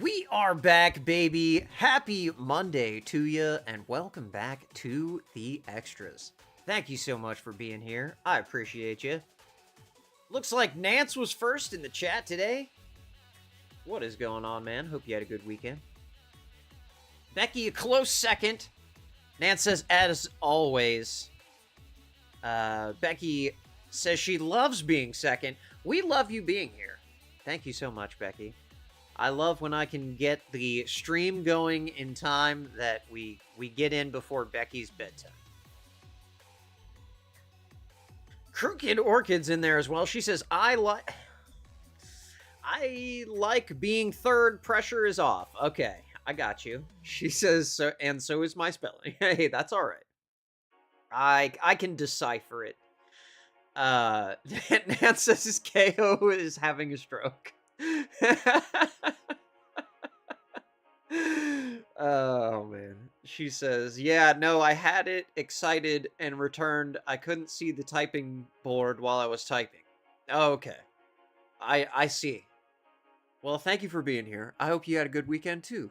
We are back, baby. Happy Monday to you, and welcome back to the Extras. Thank you so much for being here. I appreciate you. Looks like Nance was first in the chat today. What is going on, man? Hope you had a good weekend. Becky, a close second. Nance says, as always. Becky says she loves being second. We love you being here. Thank you so much, Becky. I love when I can get the stream going in time that we get in before Becky's bedtime. Crooked Orchid's in there as well. She says, I like being third. Pressure is off. Okay, I got you. She says, so, and so is my spelling. Hey, that's all right. I can decipher it. Nance says KO is having a stroke. Oh man. She says, yeah, no, I had it excited and returned. I couldn't see the typing board while I was typing. Okay. I see. Well, thank you for being here. I hope you had a good weekend too.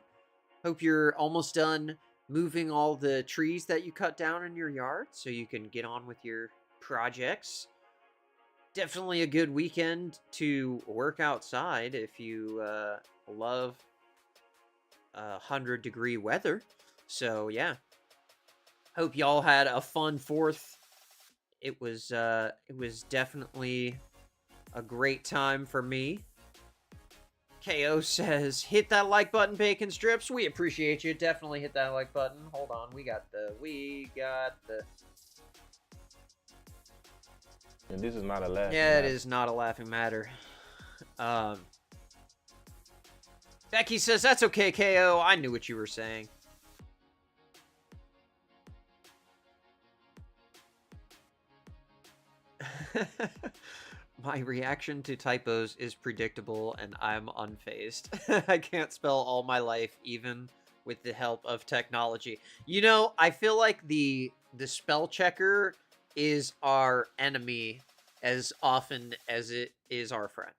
Hope you're almost done moving all the trees that you cut down in your yard so you can get on with your projects. Definitely a good weekend to work outside if you love 100-degree weather. So yeah, hope y'all had a fun 4th. It was definitely a great time for me. KO says, hit that like button, bacon strips. We appreciate you. Definitely hit that like button. Hold on, we got the. And this is not a laughing Yeah, matter. it is not a laughing matter. Becky says, that's okay, KO. I knew what you were saying. My reaction to typos is predictable, and I'm unfazed. I can't spell all my life, even with the help of technology. You know, I feel like the spell checker is our enemy as often as it is our friend.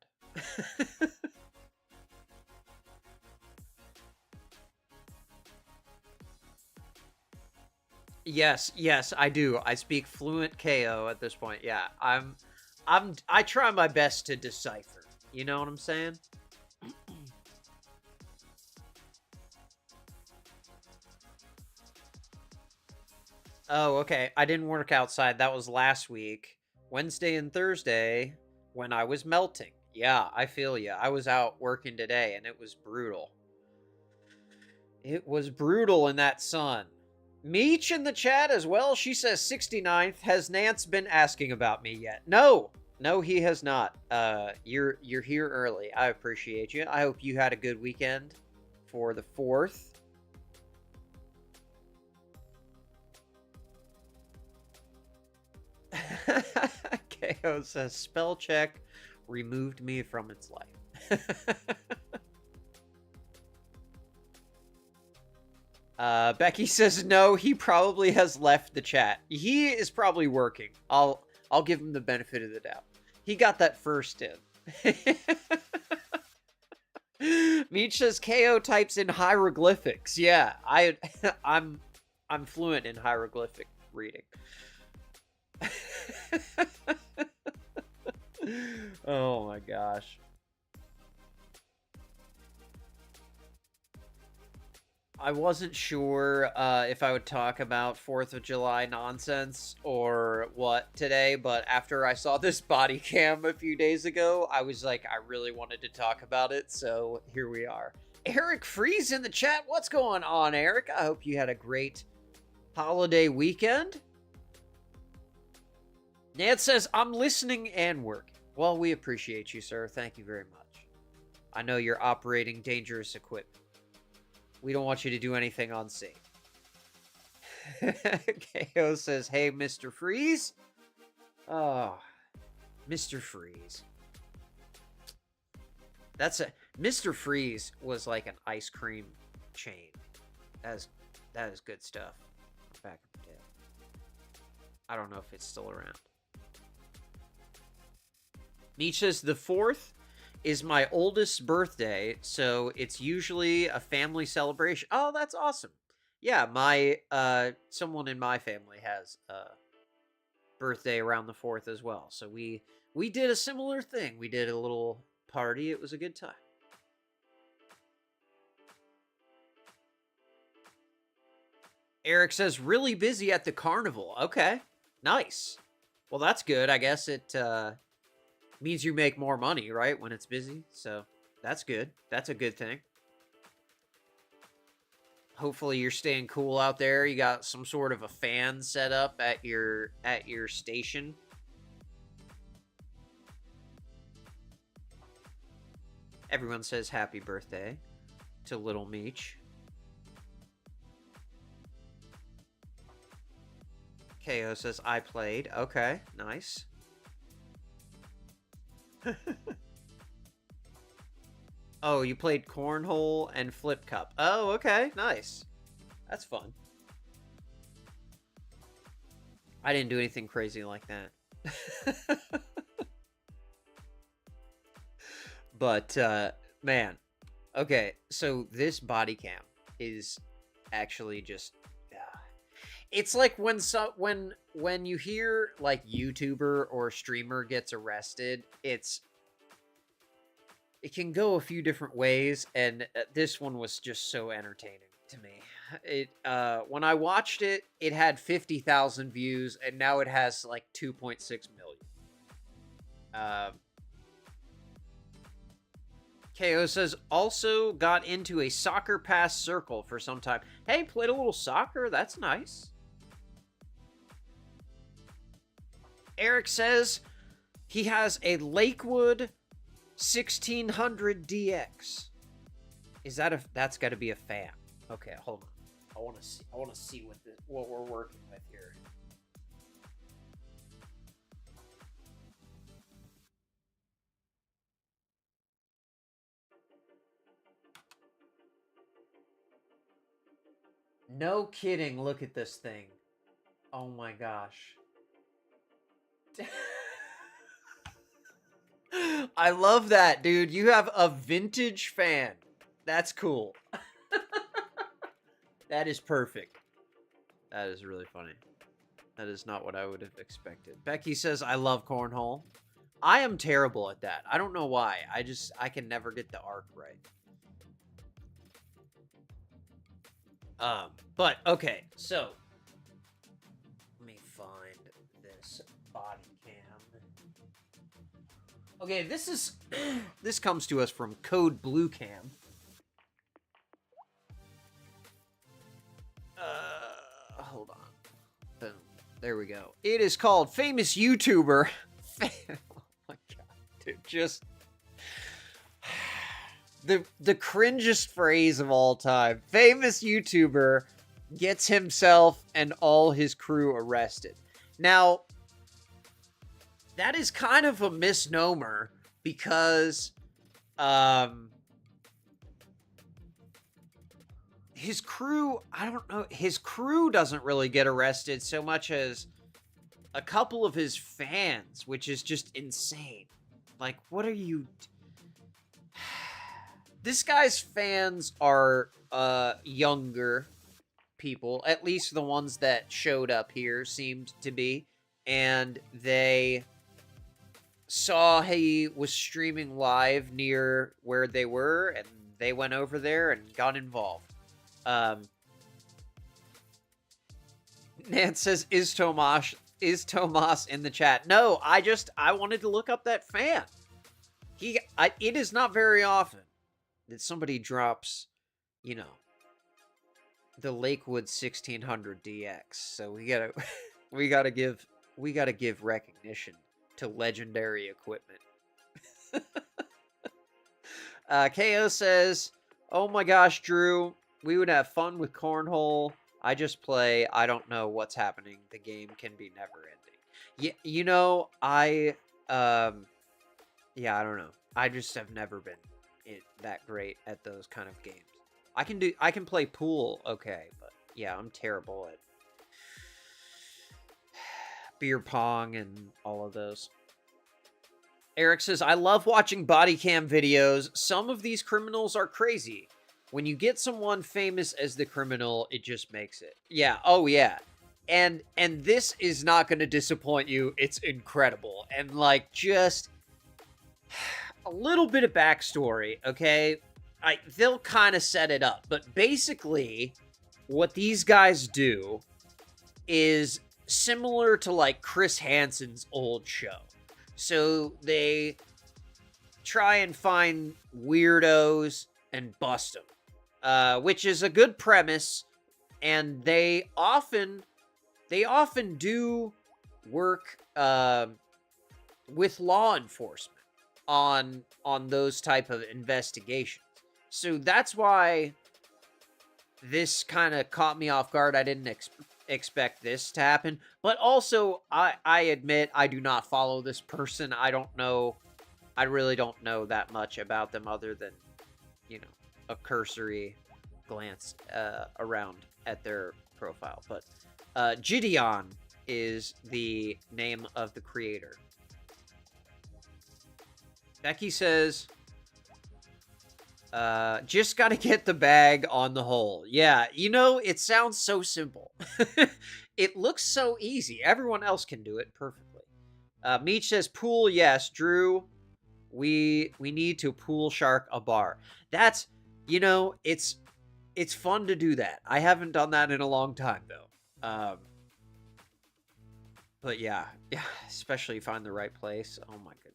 Yes, I do. I speak fluent KO at this point. Yeah, I try my best to decipher. You know what I'm saying? Oh, okay. I didn't work outside. That was last week. Wednesday and Thursday when I was melting. Yeah, I feel ya. I was out working today and it was brutal. It was brutal in that sun. Meech in the chat as well. She says 69th. Has Nance been asking about me yet? No, he has not. You're here early. I appreciate you. I hope you had a good weekend for the 4th. KO says spell check removed me from its life. Becky says no, he probably has left the chat. He is probably working. I'll give him the benefit of the doubt. He got that first in. Meech says KO types in hieroglyphics. Yeah, I'm fluent in hieroglyphic reading. Oh my gosh. I wasn't sure if I would talk about 4th of July nonsense or what today, but after I saw this body cam a few days ago, I was like, I really wanted to talk about it, so here we are. Eric Freeze in the chat. What's going on, Eric? I hope you had a great holiday weekend. Nance says, I'm listening and working. Well, we appreciate you, sir. Thank you very much. I know you're operating dangerous equipment. We don't want you to do anything unsafe. KO says, hey, Mr. Freeze. Oh, Mr. Freeze. Mr. Freeze was like an ice cream chain. That is good stuff. Back in the day. I don't know if it's still around. Meech says the 4th is my oldest birthday, so it's usually a family celebration. Oh, that's awesome. Yeah, my someone in my family has a birthday around the 4th as well. So we did a similar thing. We did a little party. It was a good time. Eric says really busy at the carnival. Okay. Nice. Well, that's good. I guess it means you make more money, right, when it's busy. So, that's good. That's a good thing. Hopefully you're staying cool out there. You got some sort of a fan set up at your station. Everyone says happy birthday to Little Meech. KO says I played. Okay, nice. Oh, you played Cornhole and Flip Cup. Oh, okay, nice. That's fun. I didn't do anything crazy like that. But, man. Okay, so this body cam is actually just... it's like when you hear, like, YouTuber or streamer gets arrested, it can go a few different ways, and this one was just so entertaining to me. It when I watched it, it had 50,000 views, and now it has like 2.6 million. KO says also got into a soccer pass circle for some time. Hey, played a little soccer. That's nice. Eric says he has a Lakewood 1600 DX. Is that that's got to be a fan? Okay, hold on. I want to see what we're working with here. No kidding. Look at this thing. Oh my gosh. I love that, dude. You have a vintage fan. That's cool. That is perfect. That is really funny. That is not what I would have expected. Becky says, I love cornhole. I am terrible at that. I don't know why. I can never get the arc right. But, okay. So, let me find this body cam. Okay, this is... this comes to us from Code Blue Cam. Hold on. Boom. There we go. It is called Famous YouTuber. Oh my god, dude. Just... the cringest phrase of all time. Famous YouTuber gets himself and all his crew arrested. Now, that is kind of a misnomer because his crew, I don't know, his crew doesn't really get arrested so much as a couple of his fans, which is just insane. Like, what are you... This guy's fans are younger people, at least the ones that showed up here seemed to be, and they saw he was streaming live near where they were, and they went over there and got involved. Nance says, is Tomas in the chat? No, I wanted to look up that fan. It is not very often that somebody drops, you know, the Lakewood 1600 DX. So we gotta give recognition to legendary equipment. KO says, oh my gosh, Drew, we would have fun with cornhole. I just play. I don't know what's happening. The game can be never ending. Yeah, you know, yeah, I don't know. I just have never been that great at those kind of games. I can play pool, okay, but yeah, I'm terrible at beer pong and all of those. Eric says, I love watching body cam videos. Some of these criminals are crazy. When you get someone famous as the criminal, it just makes it. Yeah. Oh, yeah. And this is not going to disappoint you. It's incredible. And like, just a little bit of backstory, okay? They'll kind of set it up. But basically, what these guys do is similar to like Chris Hansen's old show. So they try and find weirdos and bust them, which is a good premise. And they often do work with law enforcement on those type of investigations. So that's why this kind of caught me off guard. I didn't expect this to happen. But also, I admit I do not follow this person. I really don't know that much about them other than, you know, a cursory glance around at their profile. But JiDion is the name of the creator. Becky says, just gotta get the bag on the hole. Yeah, you know, it sounds so simple. It looks so easy. Everyone else can do it perfectly. Meech says, pool, yes. Drew, we need to pool shark a bar. That's, you know, it's fun to do that. I haven't done that in a long time, though. But yeah, especially find the right place. Oh my goodness.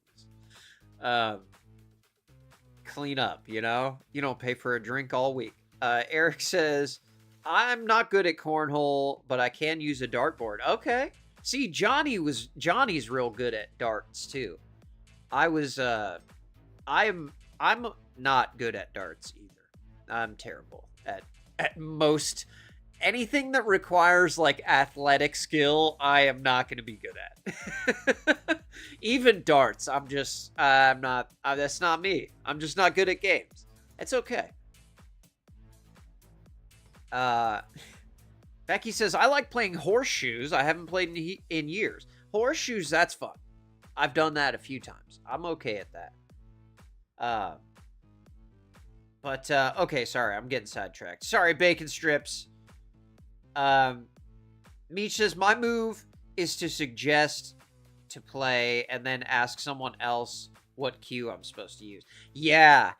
Clean up, you know? You don't pay for a drink all week. Eric says, I'm not good at cornhole, but I can use a dartboard. Okay. See, Johnny's real good at darts too. I'm not good at darts either. I'm terrible at most anything that requires like athletic skill. I am not going to be good at. Even darts. I'm not. That's not me. I'm just not good at games. It's okay. Becky says, I like playing horseshoes. I haven't played in years. Horseshoes, that's fun. I've done that a few times. I'm okay at that. Okay, sorry, I'm getting sidetracked. Sorry, bacon strips. Meech says, my move is to suggest to play and then ask someone else what cue I'm supposed to use. Yeah,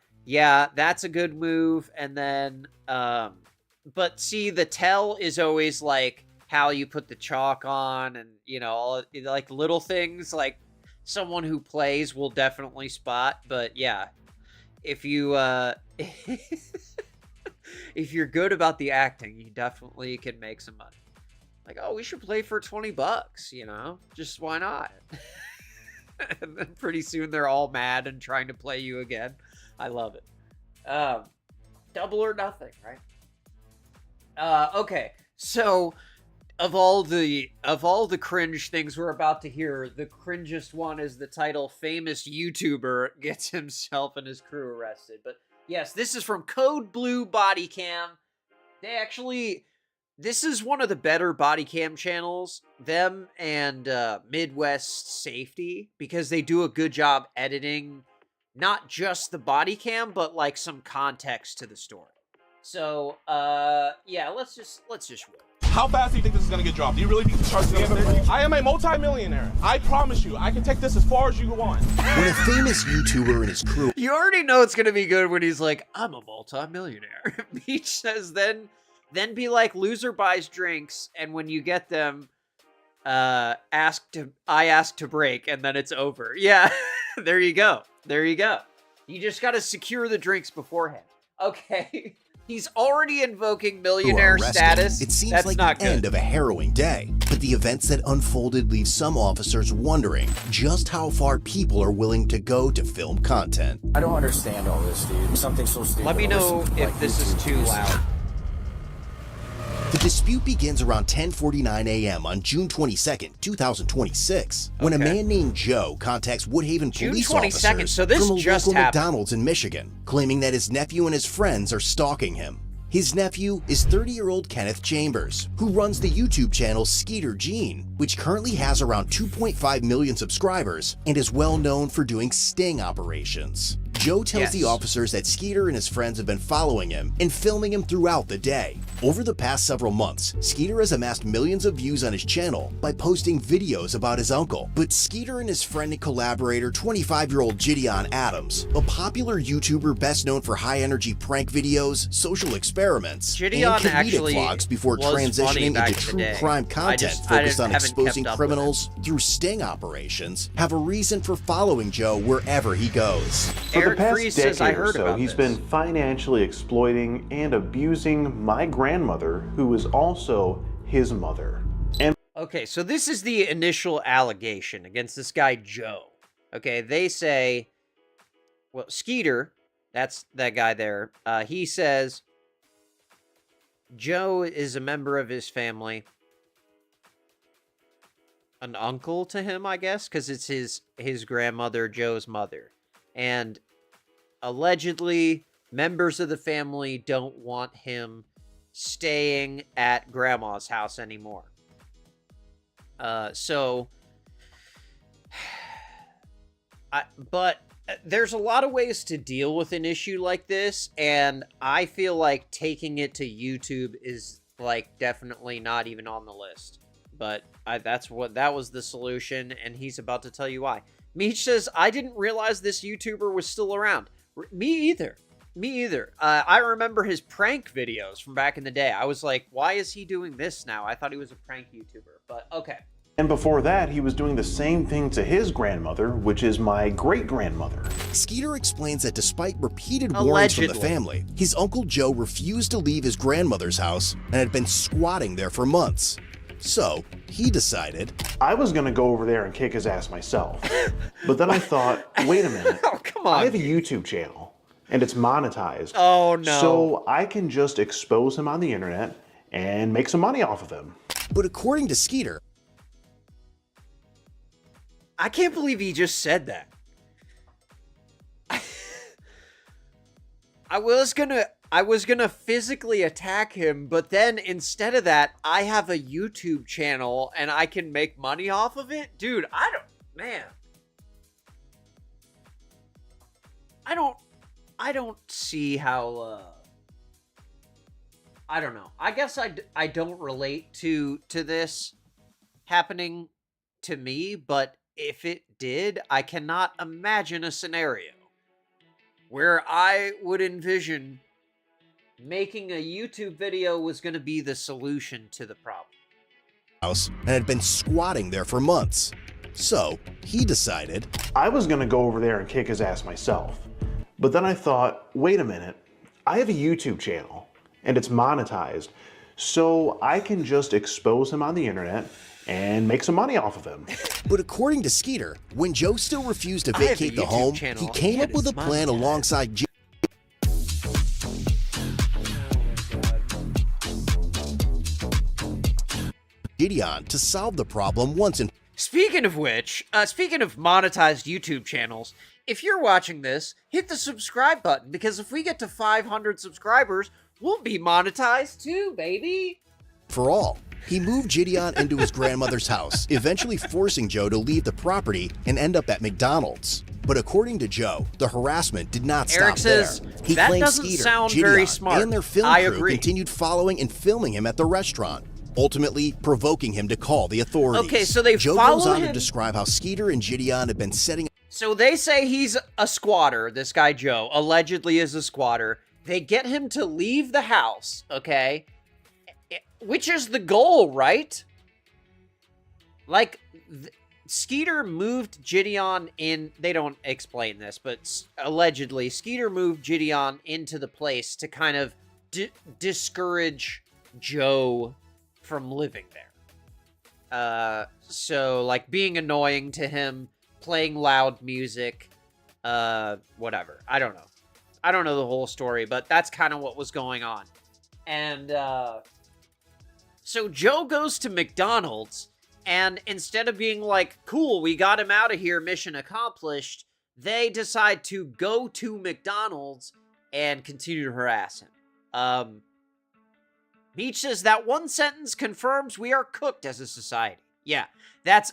that's a good move. And then, but see, the tell is always like how you put the chalk on and, you know, all like little things like someone who plays will definitely spot. But yeah, if you, if you're good about the acting, you definitely can make some money. Like, oh, we should play for $20, you know? Just why not? And then pretty soon they're all mad and trying to play you again. I love it. Double or nothing, right? Okay, so of all the cringe things we're about to hear, the cringest one is the title "Famous YouTuber Gets Himself and His Crew Arrested." But yes, this is from Code Blue Bodycam. This is one of the better bodycam channels, them and Midwest Safety, because they do a good job editing not just the bodycam, but like some context to the story. So, yeah, let's just roll. How fast do you think this is gonna get dropped? Do you really think this charge is gonna stay? I am a multi-millionaire. I promise you, I can take this as far as you want. When a famous YouTuber and his crew... You already know it's gonna be good when he's like, I'm a multi-millionaire. Beach says, then be like, loser buys drinks, and when you get them, I ask to break, and then it's over. Yeah, there you go. You just gotta secure the drinks beforehand. Okay. He's already invoking millionaire status. It seems That's like not the good. end of a harrowing day, but the events that unfolded leave some officers wondering just how far people are willing to go to film content. I don't understand all this, dude. Something so stupid. Let me know if this is too loud. The dispute begins around 10:49 a.m. on June 22nd, 2026, when a man named Joe contacts Woodhaven police officers so this from a just local happened. McDonald's in Michigan, claiming that his nephew and his friends are stalking him. His nephew is 30-year-old Kenneth Chambers, who runs the YouTube channel Skeeter Gene, which currently has around 2.5 million subscribers and is well known for doing sting operations. Joe tells the officers that Skeeter and his friends have been following him and filming him throughout the day. Over the past several months, Skeeter has amassed millions of views on his channel by posting videos about his uncle. But Skeeter and his friend and collaborator, 25-year-old JiDion Adams, a popular YouTuber best known for high-energy prank videos, social experiments, and comedic vlogs before transitioning into true crime content focused on exposing criminals through sting operations, have a reason for following Joe wherever he goes. For the past decade or so, he's been financially exploiting and abusing my grandmother, who is also his mother. And okay, so this is the initial allegation against this guy, Joe. Okay, they say, well, Skeeter, that's that guy there, he says Joe is a member of his family. An uncle to him, I guess, because it's his grandmother, Joe's mother. And allegedly, members of the family don't want him staying at grandma's house anymore. But there's a lot of ways to deal with an issue like this, and I feel like taking it to YouTube is, like, definitely not even on the list. But that was the solution, and he's about to tell you why. Meech says, I didn't realize this YouTuber was still around. Me either. I remember his prank videos from back in the day. I was like, why is he doing this now? I thought he was a prank YouTuber, but okay. And before that, he was doing the same thing to his grandmother, which is my great-grandmother. Skeeter explains that despite repeated warnings from the family, his Uncle Joe refused to leave his grandmother's house and had been squatting there for months. So, he decided, I was gonna go over there and kick his ass myself. But then I thought, wait a minute. Oh, come on. I have a YouTube channel, and it's monetized. Oh, no. So I can just expose him on the internet and make some money off of him. But according to Skeeter, I can't believe he just said that. I was gonna physically attack him, but then instead of that, I have a YouTube channel and I can make money off of it? Dude, I don't see how, I don't know. I guess I don't relate to this happening to me, but if it did, I cannot imagine a scenario where I would envision making a YouTube video was going to be the solution to the problem. House and had been squatting there for months. So, he decided, I was gonna go over there and kick his ass myself. But then I thought, wait a minute. I have a YouTube channel, and it's monetized. So I can just expose him on the internet and make some money off of him. But according to Skeeter, when Joe still refused to vacate the home, he came up with a plan alongside JiDion to solve the problem once and Speaking of which, speaking of monetized YouTube channels, if you're watching this, hit the subscribe button, because if we get to 500 subscribers, we'll be monetized too, baby. For all. He moved JiDion into his grandmother's house, eventually forcing Joe to leave the property and end up at McDonald's. But according to Joe, the harassment did not stop there. He claimed Skeeter, JiDion, and their film crew continued following and filming him at the restaurant, ultimately provoking him to call the authorities. Okay, so they Joe follow goes on him to describe how Skeeter and JiDion had been setting. So they say he's a squatter, this guy Joe, allegedly is a squatter. They get him to leave the house, okay? Which is the goal, right? Like, Skeeter moved JiDion in, they don't explain this, but allegedly, Skeeter moved JiDion into the place to kind of discourage Joe from living there. So, like, being annoying to him, playing loud music, whatever. I don't know. I don't know the whole story, but that's kind of what was going on. And, so Joe goes to McDonald's, and instead of being like, cool, we got him out of here, mission accomplished, they decide to go to McDonald's and continue to harass him. Meech says that one sentence confirms we are cooked as a society. Yeah,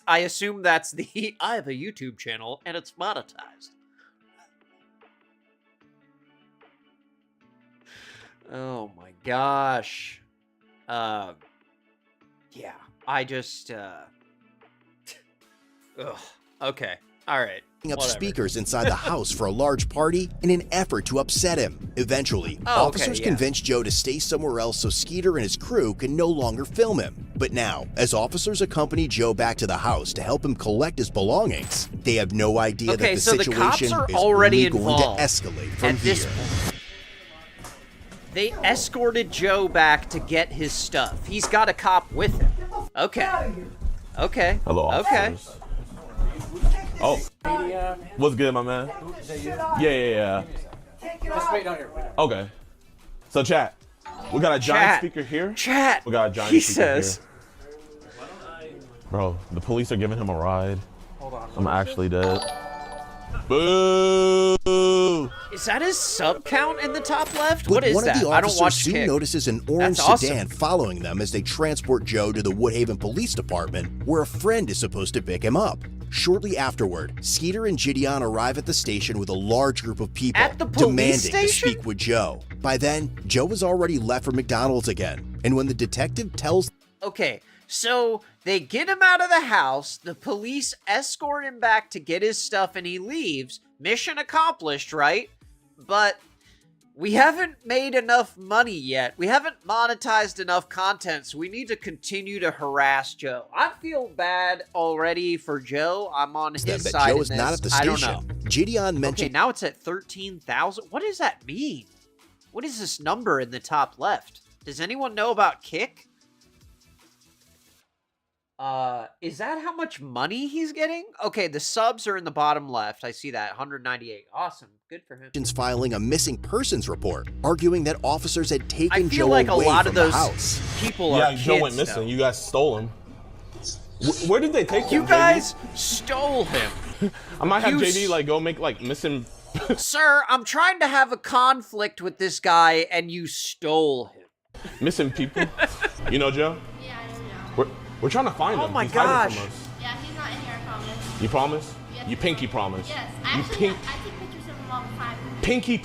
I assume that's the, I have a YouTube channel and it's monetized. Oh my gosh. Yeah, I just, ugh, okay, alright. Up speakers inside the house for a large party in an effort to upset him. Eventually, officers convinced Joe to stay somewhere else so Skeeter and his crew can no longer film him. But now, as officers accompany Joe back to the house to help him collect his belongings, they have no idea that the situation is only going to escalate from here. They escorted Joe back to get his stuff. He's got a cop with him. Okay. Okay. Hello, officers. Oh, what's good, my man? Yeah. Just wait down here. Okay. So, chat, we got a giant speaker here. Chat. We got a giant speaker here. Bro, the police are giving him a ride. Hold on. I'm actually dead. Boo! Is that his sub count in the top left? But what is one that? of the I don't officers watch soon Kick. notices an orange sedan following them as they transport Joe to the Woodhaven Police Department, where a friend is supposed to pick him up. Shortly afterward, Skeeter and JiDion arrive at the station with a large group of people At the police demanding to station? speak with Joe. By then, Joe has already left for McDonald's again, and when the detective tells Okay, so they get him out of the house, the police escort him back to get his stuff, and he leaves. Mission accomplished, right? But we haven't made enough money yet. We haven't monetized enough content, so we need to continue to harass Joe. I feel bad already for Joe. I'm on his that side Joe is in not this. at the I station. don't know. JiDion Okay, mentioned now it's at 13,000. What does that mean? What is this number in the top left? Does anyone know about Kick? Is that how much money he's getting? Okay, the subs are in the bottom left. I see that, 198. Awesome, good for him. filing a missing persons report, arguing that officers had taken I feel Joe like a away lot from of the those house. people are Yeah, kids, Joe went missing. though. You guys stole him. Where did they take him? You guys stole him. I might have You JD like go make like missing. Sir, I'm trying to have a conflict with this guy, and you stole him. Missing people. You know Joe? Yeah, I know. We're trying to find him. Oh my He's hiding gosh. from us. Yeah, he's not in here, I promise. You promise? Yes. You pinky promise? Yes, You actually, pink. I take pictures of him all the time. Pinky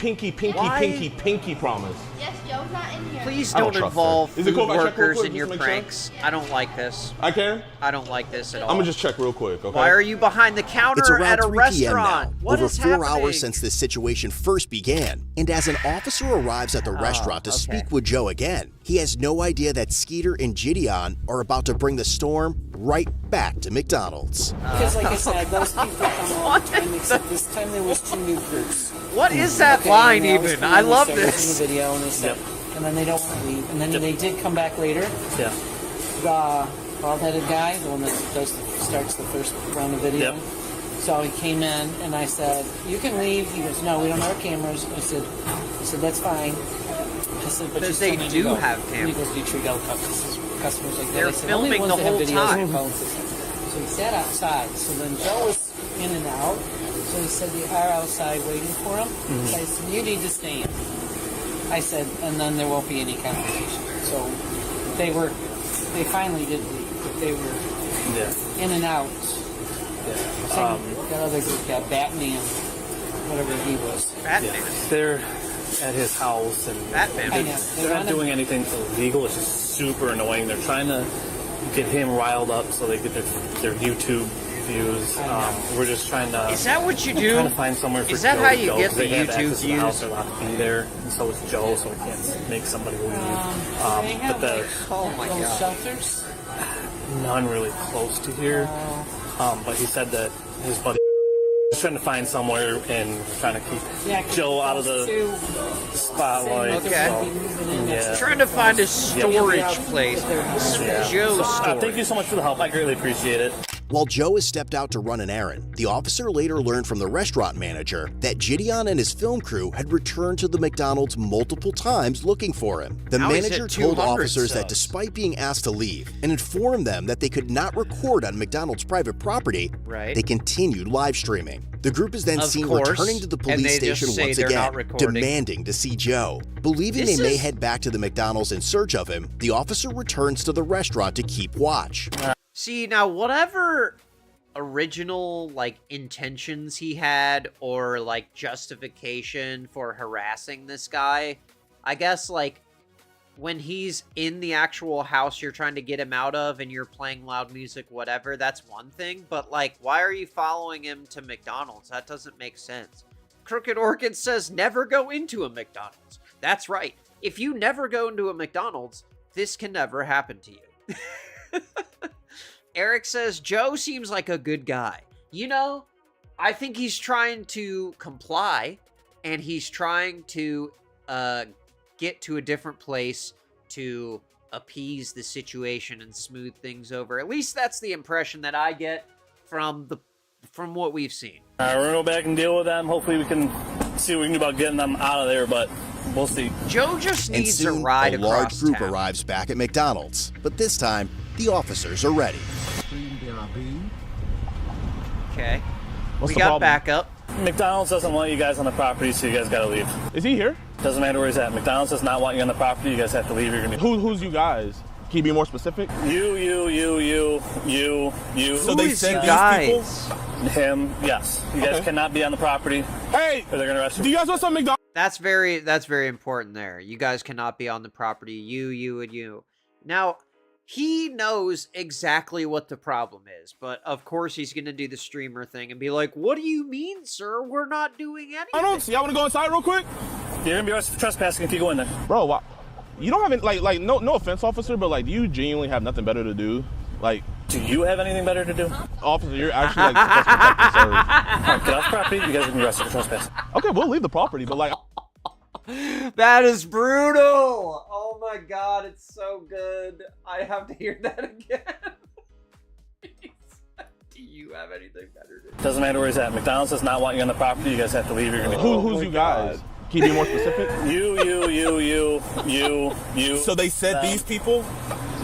promise. Yes, Joe's not in here. Please I don't don't trust involve her. Is it food cool if I check real workers quick in just your to make sure? pranks. I don't like this. I can? I don't like this at all. I'm gonna just check real quick, okay? Why are you behind the counter It's around at a 3 p.m. restaurant? now, What over is 4 happening? hours since this situation first began. And as an officer arrives at the restaurant to speak with Joe again, he has no idea that Skeeter and JiDion are about to bring the storm right back to McDonald's. Because like I said, those people come all the time, except this time there was 2 new groups. What is that Okay, line and was even? coming I in, love they started this. watching the video and they said, and then they don't want to leave. And then they did come back later. Yeah. The bald-headed guy, the one that starts the first round of video. So he came in and I said, "You can leave." He goes, "No, we don't have cameras." I said, "That's fine." I said, "But Because you they still need do to go." have And he cameras. goes, "Do you treat all customers like that?" They're I said, "Only filming ones the that have whole videos time. and phone systems." So he sat outside. So then Joe was in and out. So he said, "They are outside waiting for him." So I said, "You need to stay in." I said, and then there won't be any conversation. So they finally did leave. But they were in and out. That other group got Batman, whatever he was. Batman. They're at his house and Batman. I know. they're not doing anything illegal. It's just super annoying. They're trying to get him riled up so they get their YouTube views. We're just trying to. Is that what you Trying do? to find somewhere for Is that Joe how to you go, get 'cause the they have YouTube access to the house, views? they're allowed to be there, and so is Joe, so we can't make somebody leave. They have but like oh my little God. shelters. none really close to here. But he said that his buddy was trying to find somewhere and trying to keep Joe out of the spotlight. Okay. So, yeah. Trying to find a storage place. Joe's storage. Thank you so much for the help. I greatly appreciate it. While Joe has stepped out to run an errand, the officer later learned from the restaurant manager that JiDion and his film crew had returned to the McDonald's multiple times looking for him. The Now he's manager at told 200 officers that subs. despite being asked to leave and informed them that they could not record on McDonald's private property, Right. they continued live streaming. The group is then Of seen course, returning to the and police they just station say once they're not again, recording. demanding to see Joe. Believing This they may is- head back to the McDonald's in search of him, the officer returns to the restaurant to keep watch. See, now whatever original like intentions he had or like justification for harassing this guy, I guess like when he's in the actual house you're trying to get him out of and you're playing loud music, whatever, that's one thing. But like, why are you following him to McDonald's? That doesn't make sense. Crooked Orchid says never go into a McDonald's. That's right. If you never go into a McDonald's, this can never happen to you. Eric says, Joe seems like a good guy. You know, I think he's trying to comply, and he's trying to get to a different place to appease the situation and smooth things over. At least that's the impression that I get from what we've seen. We're gonna go back and deal with them. Hopefully we can see what we can do about getting them out of there, but we'll see. Joe just And needs soon, a ride a large across group town. arrives back at McDonald's, but this time, the officers are ready. Okay. What's We the got problem? backup. McDonald's doesn't want you guys on the property, so you guys gotta leave. Is he here? Doesn't matter where he's at. McDonald's does not want you on the property. You guys have to leave. You're gonna Who's you guys? Can you be more specific? you. So they is sent you these guys? people? Him, yes. You guys Okay. cannot be on the property, Hey, or they're gonna arrest do you. you guys want some McDonald's? That's very important there. You guys cannot be on the property. You, and you. Now, he knows exactly what the problem is, but of course he's going to do the streamer thing and be like, what do you mean, sir? We're not doing anything. Y'all want to go inside real quick? You're gonna be arrested for trespassing if you go in there. Bro, why? You don't have any, like no offense, officer, but like, do you genuinely have nothing better to do? Like, Do you have anything better to do? officer, you're actually like supposed to protect and serve. All right, get off property. You guys are gonna be arrested for trespassing. Okay, we'll leave the property, but like, That is brutal. Oh my god, it's so good. I have to hear that again. Do you have anything better to do? Doesn't matter where he's at. McDonald's does not want you on the property. You guys have to leave. You're gonna be who's you guys? Can you be more specific? you. So they said them, these people?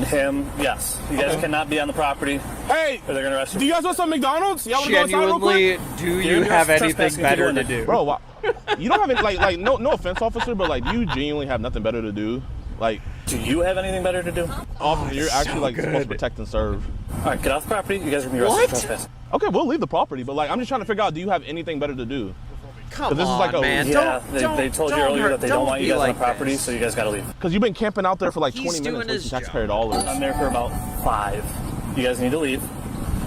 Him, yes. You guys Okay. cannot be on the property, Hey, or they're gonna arrest do you. you guys want some McDonald's? Y'all want to go inside real quick? do You're you gonna be have arrested for anything trespassing if you go better in to there. do? Bro, why? You don't have any, no offense, officer, but like, do you genuinely have nothing better to do? Like, Do you have anything better to do? officer, you're actually like supposed to protect and serve. All right, get off the property. You guys are gonna be arrested What? for trespassing. Okay, we'll leave the property, but like, I'm just trying to figure out, do you have anything better to do? Come this is on, like a- man. Yeah, Don't, they told you don't earlier hurt- that they don't want you be guys like on the property, this. so you guys gotta leave. Because you've been camping out there for like He's 20 doing minutes his wasting taxpayer job. dollars. I'm there for about 5. You guys need to leave.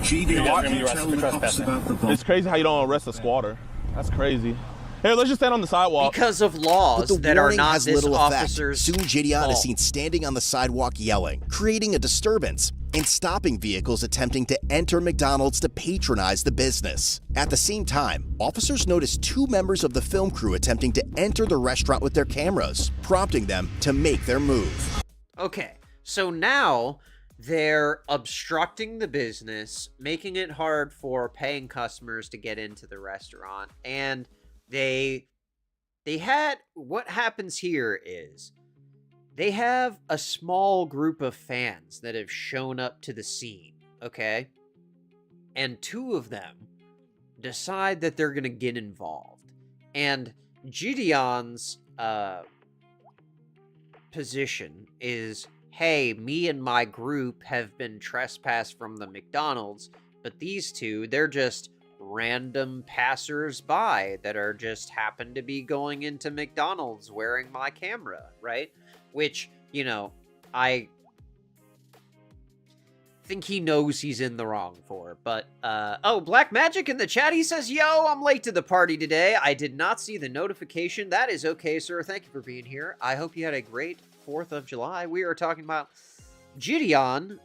You guys are gonna be arrested for trespassing. It's crazy how you don't arrest a squatter. That's crazy. Here, let's just stand on the sidewalk. Because of But laws the that are warning not has this little effect. officer's Soon JiDion fault. is seen standing on the sidewalk yelling, creating a disturbance, and stopping vehicles attempting to enter McDonald's to patronize the business. At the same time, officers notice 2 members of the film crew attempting to enter the restaurant with their cameras, prompting them to make their move. Okay, so now they're obstructing the business, making it hard for paying customers to get into the restaurant, and they had, what happens here is they have a small group of fans that have shown up to the scene, okay? And 2 of them decide that they're going to get involved. And JiDion's position is, hey, me and my group have been trespassed from the McDonald's, but these 2, they're just random passers-by that are just happen to be going into McDonald's wearing my camera, right? Which, you know, I think he knows he's in the wrong for, but, oh, Black Magic in the chat, he says, yo, I'm late to the party today. I did not see the notification. That is okay, sir. Thank you for being here. I hope you had a great 4th of July. We are talking about JiDion,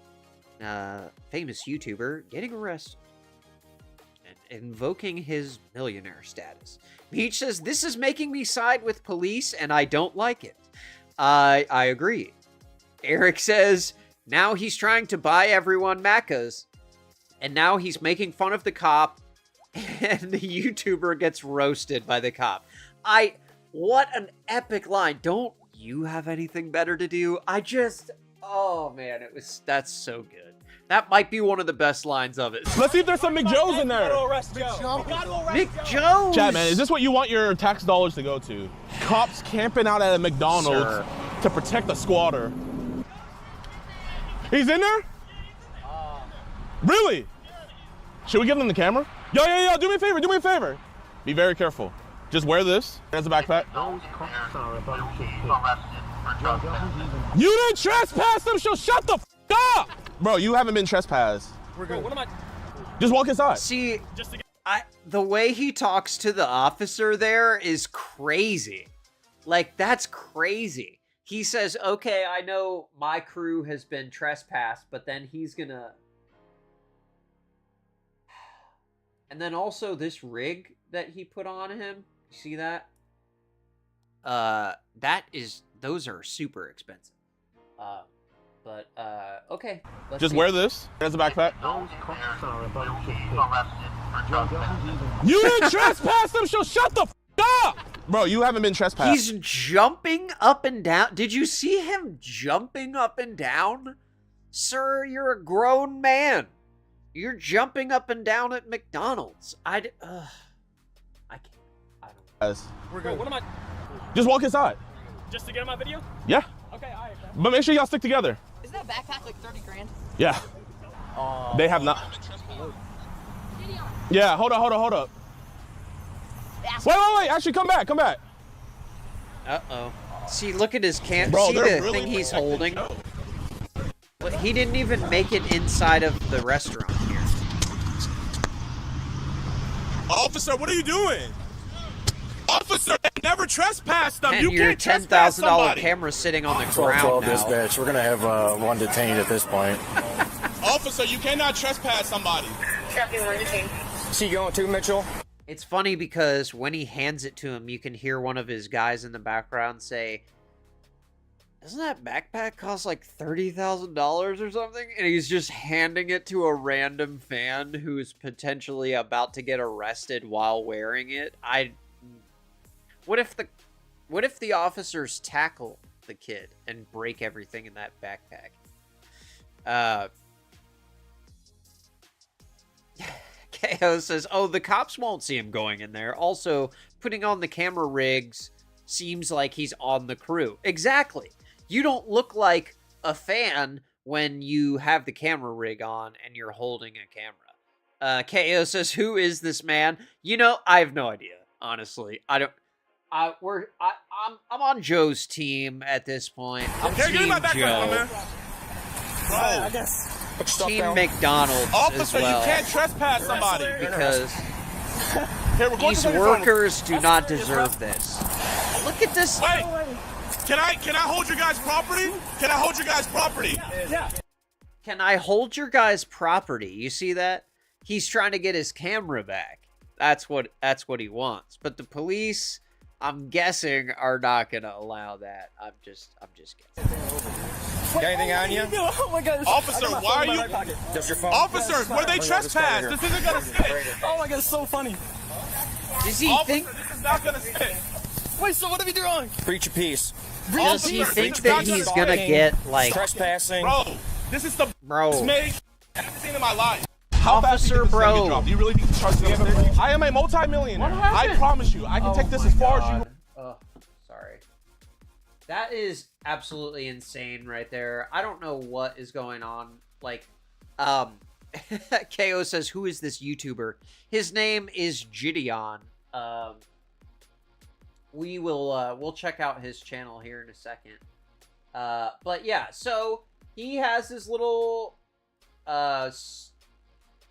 famous YouTuber, getting arrested and invoking his millionaire status. Meech says, this is making me side with police, and I don't like it. I agree. Eric says, now he's trying to buy everyone Maccas. And now he's making fun of the cop, and the YouTuber gets roasted by the cop. What an epic line. Don't you have anything better to do? Oh man, that's so good. That might be one of the best lines of it. Let's see if there's some McJoes in there. McJoes! Chat, man, is this what you want your tax dollars to go to? Cops camping out at a McDonald's to protect a squatter. He's in there? Really? Should we give them the camera? Yo, do me a favor. Be very careful. Just wear this as a backpack. You didn't trespass them, so shut the f up! Bro, you haven't been trespassed. We're good. What am I? Just walk inside. See, the way he talks to the officer there is crazy. Like, that's crazy. He says, okay, I know my crew has been trespassed, but then he's gonna... And then also this rig that he put on him, you see that? Those are super expensive. Okay. Just wear this as a backpack. You didn't trespass them, so shut the f up! Bro, you haven't been trespassed. He's jumping up and down. Did you see him jumping up and down? Sir, you're a grown man. You're jumping up and down at McDonald's. I can't. I don't. We're good. What am I? Just walk inside. Just to get on my video? Yeah. Okay, all right. But make sure y'all stick together. Is that backpack like 30 grand? Yeah. They have not. Yeah, hold up. Wait. Actually, come back. Uh-oh. See, look at his can. Bro, see the really thing he's holding? Well, he didn't even make it inside of the restaurant here. Officer, what are you doing? Officer, never trespassed them. And You your can't trespass $10,000 somebody. camera sitting on the 12 ground now. dispatch. We're gonna have one detained at this point. Officer, you cannot trespass somebody. Is he going too, Mitchell? It's funny because when he hands it to him, you can hear one of his guys in the background say, doesn't that backpack cost like $30,000 or something? And he's just handing it to a random fan who's potentially about to get arrested while wearing it. What if the officers tackle the kid and break everything in that backpack? KO says, oh, the cops won't see him going in there. Also, putting on the camera rigs seems like he's on the crew. Exactly. You don't look like a fan when you have the camera rig on and you're holding a camera. KO says, who is this man? You know, I have no idea, honestly. I'm on Joe's team at this point. I'm Team Joe. I guess. Team McDonald as well. You can't trespass somebody. Because these workers do not deserve this. Look at this. Wait. Can I hold your guys' property? Can I hold your guys' property? Yeah. Can I hold your guys' property? You see that? He's trying to get his camera back. That's what he wants. But the police, I'm guessing, are not gonna allow that. I'm just guessing. Got anything on you? Oh my God. Officer, why are you? Just your phone. Officers, where they trespass? This isn't gonna stick. Oh my God, it's so funny. Does he Officer, think? this is not gonna stick. Wait, so what are we doing? Preach your piece. Does he Officer, think this is that not he's gonna gonna stick. get like? Trespassing. Bro, this is the Bro. made I've seen in my life. How fast do you think this is Officer, gonna get dropped? Do you really think the charges are gonna stick? I am a multimillionaire. I promise you, I can take this as far as you. Oh, sorry. That is absolutely insane right there. I don't know what is going on. Like, KO says, who is this YouTuber? His name is JiDion. We'll check out his channel here in a second. But yeah, so he has his little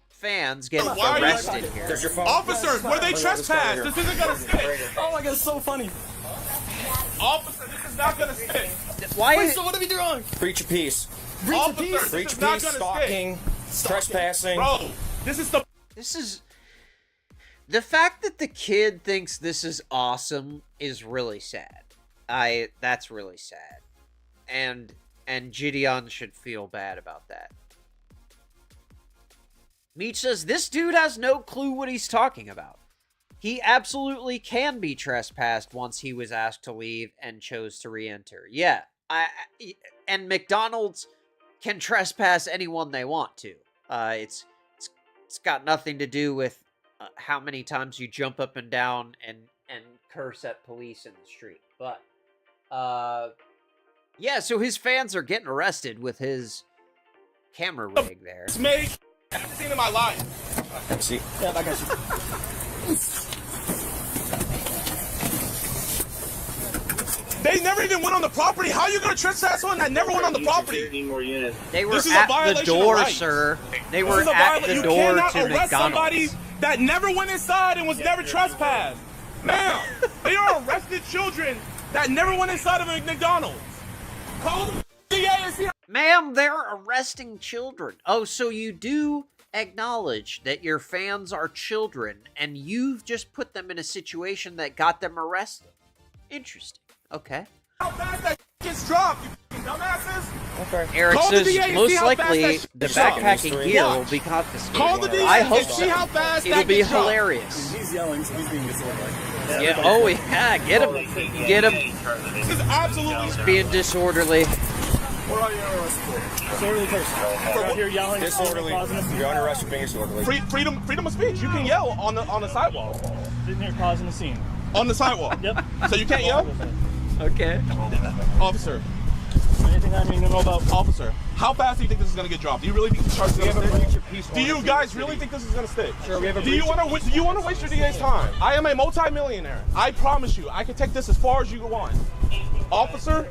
fans getting arrested here. There's your phone. Officers, where they trespass? This isn't gonna stick. Oh my God, it's so funny. Officer, this is not gonna stick. Why Wait, is so what are we doing? Preach your piece. Officer, piece. this Preach is your not piece. gonna Stalking. Trespassing. Bro, this is the. this is the fact that the kid thinks this is awesome is really sad. That's really sad. And JiDion should feel bad about that. Meech says, this dude has no clue what he's talking about. He absolutely can be trespassed once he was asked to leave and chose to re-enter. Yeah, and McDonald's can trespass anyone they want to. It's got nothing to do with how many times you jump up and down and curse at police in the street. But, yeah, so his fans are getting arrested with his camera rig there. It's me. I've never seen in my life. See? Yeah, I got you. They never even went on the property. How are you going to trespass someone that never went on the property? They were at the door, sir. They were at the door to McDonald's. You cannot arrest somebody McDonald's. that never went inside and was never trespassed. Ma'am, they are arrested children that never went inside of a McDonald's. Call the DA and see. Ma'am, they're arresting children. Oh, so you do acknowledge that your fans are children, and you've just put them in a situation that got them arrested. Interesting. Okay. How fast that gets dropped, you dumbasses? Okay. Eric Call the says, DA and see most how fast likely, that the shit dropped. backpacking gear will Watch. be confiscated. Call the DA I hope and see how so. fast It'll that be gets dropped. hilarious. He's yelling, so he's being disorderly. Yeah, oh yeah, get him. Get him. This is absolutely Being disorderly. What are you arrested for? Disorderly person. Out here yelling. Disorderly. You're under arrest for being disorderly. freedom of speech. You can yell on the sidewalk. Sitting here causing a scene. On the sidewalk. Yep. So you can't yell? Okay. Officer. Anything I need to know about? Officer, how fast do you think this is going to get dropped? Do you really think the charge is going to stick? Do you guys really think this is going to stick? Sure, we have a do you want to waste your DA's time? I am a multimillionaire. I promise you, I can take this as far as you want. Officer,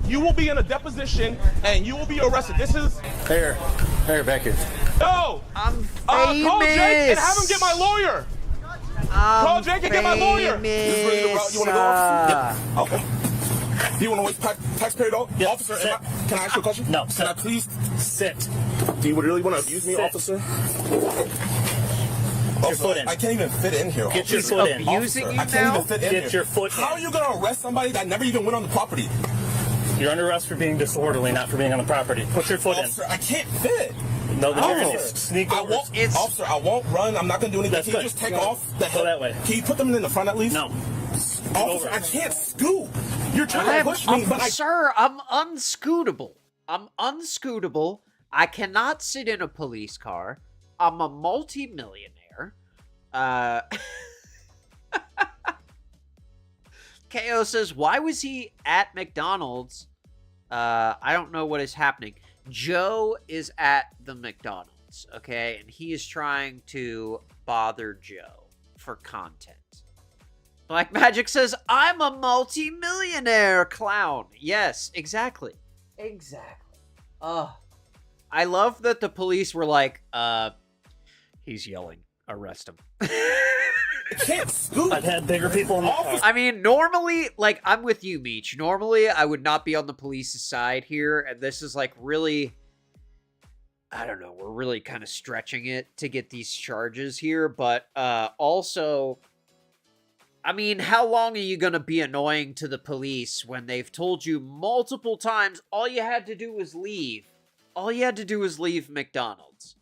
you will be in a deposition and you will be arrested. This is... Here, back here. No! I'm famous. Call Jake and have him get my lawyer. Call Jake and get my lawyer. You want to go, officer? Yeah. Okay. Do you want to waste taxpayer dollars? Yes. Officer, can I ask you a question? No. Can I please? Sit. Do you really want to abuse me, Sit. officer? Get your foot in. I can't even fit in here. Get your foot in. Abusing you I can't now? even fit in here. Get your foot in. How are you going to arrest somebody that never even went on the property? You're under arrest for being disorderly, not for being on the property. Put your foot in. Officer, I can't fit. No, then you're going to Officer, sneak I over. won't, officer, I won't run. I'm not going to do anything. That's Can you good. just take off the head? Go that way. Can you put them in the front at least? No. Officer, I can't scoot. You're trying to push me, but Sir, I'm unscootable. I'm unscootable. I cannot sit in a police car. I'm a multi-millionaire. KO says, why was he at McDonald's? I don't know what is happening. Joe is at the McDonald's, okay? And he is trying to bother Joe for content. Black Magic says, I'm a multi-millionaire clown. Yes, exactly. Exactly. I love that the police were like, he's yelling. Arrest him. I can't scoot. I've had bigger people in the car. I mean, normally, like, I'm with you, Meech. Normally, I would not be on the police's side here, and this is, like, really... I don't know, we're really kind of stretching it to get these charges here, but also... I mean, how long are you going to be annoying to the police when they've told you multiple times all you had to do was leave? All you had to do was leave McDonald's.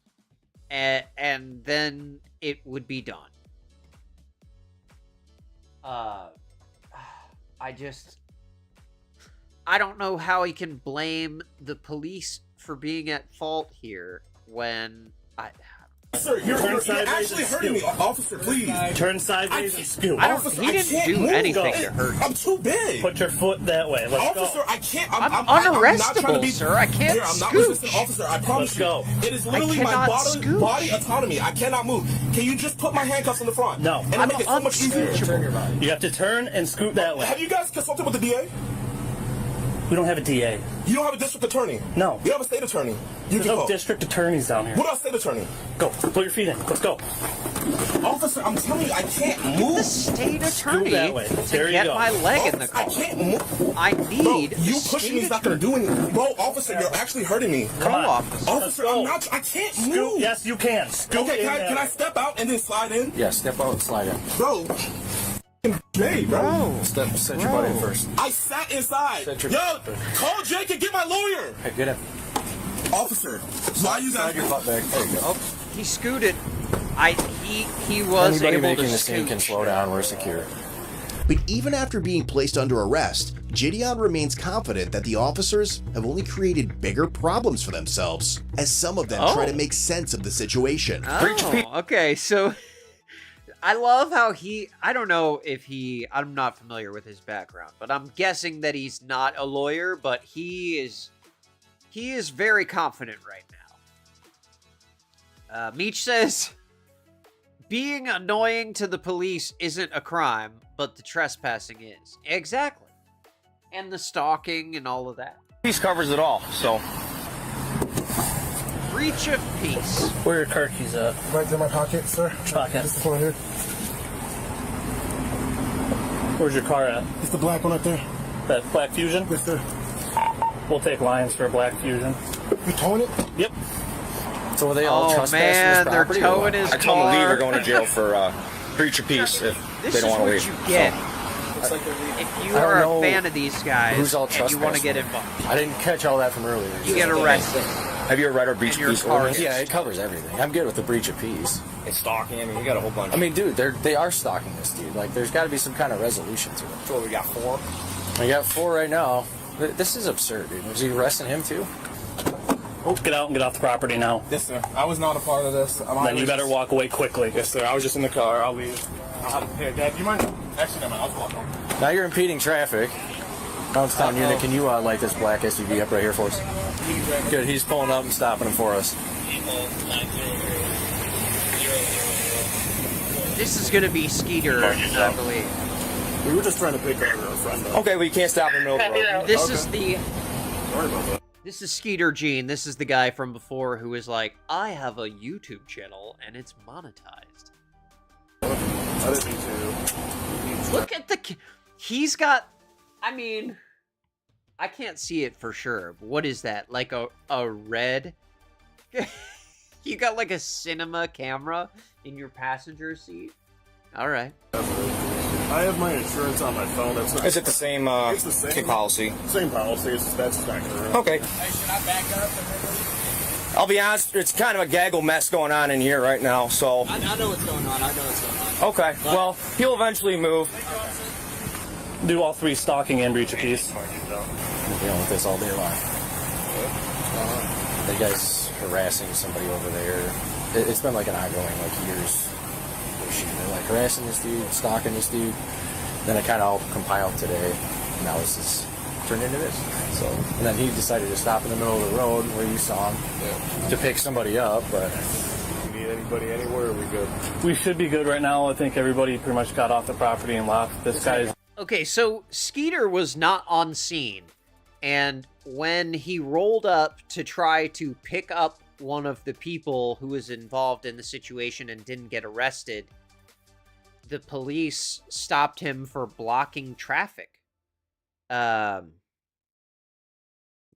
And then it would be done. I don't know how he can blame the police for being at fault here when Sir, you're actually hurting me. Officer, please. Turn sideways and scoot. He didn't do anything to hurt you. I'm too big. Put your foot that way. Let's Officer, go. I can't. I'm not unarrestable, trying to be, sir. I can't I'm not scoot. resistant, officer. I promise Let's go. you. It is literally my cannot body scooch. autonomy. I cannot move. Can you just put my handcuffs in the front? No. And I'm make it so much easier. You have to turn and scoot that way. Have you guys consulted with the DA? We don't have a DA. You don't have a district attorney? No. You have a state attorney. You There's can no go. district attorneys down here. What about state attorney? Go. Put your feet in. Let's go. Officer, I'm telling you, I can't move. the state attorney that way. to There you get go. my leg in the I car. can't move. I Bro, need you the pushing me state is not going to attorney. do anything. Bro, officer, you're actually hurting me. Come on. officer. Officer, go. I'm not. I can't Scoot. move. Yes, you can. Scoot Okay, in can I that step out and then slide in? Yeah, step out and slide in. Bro, Jay, bro. Set your butt in first. I sat inside. Set your- Yo, call Jake and get my lawyer. Hey, get up. Officer, why you guys? Slide your butt back. There you go. He scooted. He was Anybody able making to the scene can slow down. We're secure. But even after being placed under arrest, JiDion remains confident that the officers have only created bigger problems for themselves, as some of them try to make sense of the situation. Oh, okay, so I love how I don't know if I'm not familiar with his background, but I'm guessing that he's not a lawyer, but he is very confident right now. Meech says, being annoying to the police isn't a crime, but the trespassing is. Exactly. And the stalking and all of that. Peace covers it all, so. Breach of peace. Where are your car keys at? Right in my pocket, sir. Pocket. This one here. Where's your car at? It's the black one right there. That Black Fusion? Yes, sir. We'll take lines for a Black Fusion. You towing it? Yep. So are they all trespassing man, this they're property? towing his I told them to leave car. or going to jail for breach of peace if This they is don't want to what leave. you get So, if you I don't are know a fan of these guys who's all and you want to trespassing. get involved. I didn't catch all that from earlier. You get arrested. Have you ever read our breach And of your peace car ordinance? gets- Yeah, it covers everything. I'm good with the breach of peace. It's stalking. I mean, we got a whole bunch. I mean, dude, they are stalking this dude. Like, there's got to be some kind of resolution to it. So we got 4. We got 4 right now. This is absurd, dude. Was he arresting him too? Oh, get out and get off the property now. Yes, sir. I was not a part of this. Then you better walk away quickly. Yes, sir. I was just in the car. I'll leave. Hey, Dad, do you mind? Actually, no, man. I'll just walk home. Now you're impeding traffic. Downtown unit, can you light this black SUV up right here for us? Good. He's pulling up and stopping him for us. This is going to be Skeeter, I believe. We were just trying to pick our friend up. Okay, well, you can't stop in the middle of the road. This is This is Skeeter Gene. This is the guy from before who is like, I have a YouTube channel and it's monetized. I didn't mean to. Look at he's got, I mean, I can't see it for sure. But what is that? Like a red? You got like a cinema camera in your passenger seat? All right. I have my insurance on my phone. That's not. Is it the same, It's the same policy? Same policy. That's not correct. Okay. Hey, should I back up? I'll be honest, it's kind of a gaggle mess going on in here right now, so. I know what's going on. I know what's going on. Okay, well, he'll eventually move. Do all 3 stalking and breach of peace. We're dealing with this all day long. The guy's harassing somebody over there. It's been like an ongoing, like, years issue. They're like harassing this dude, stalking this dude. Then it kind of all compiled today. And now this is turned into this. So, and then he decided to stop in the middle of the road where you saw him to pick somebody up, but. If you need anybody anywhere, are we good? We should be good right now. I think everybody pretty much got off the property and left. This guy's... Okay, so Skeeter was not on scene. And when he rolled up to try to pick up one of the people who was involved in the situation and didn't get arrested, the police stopped him for blocking traffic.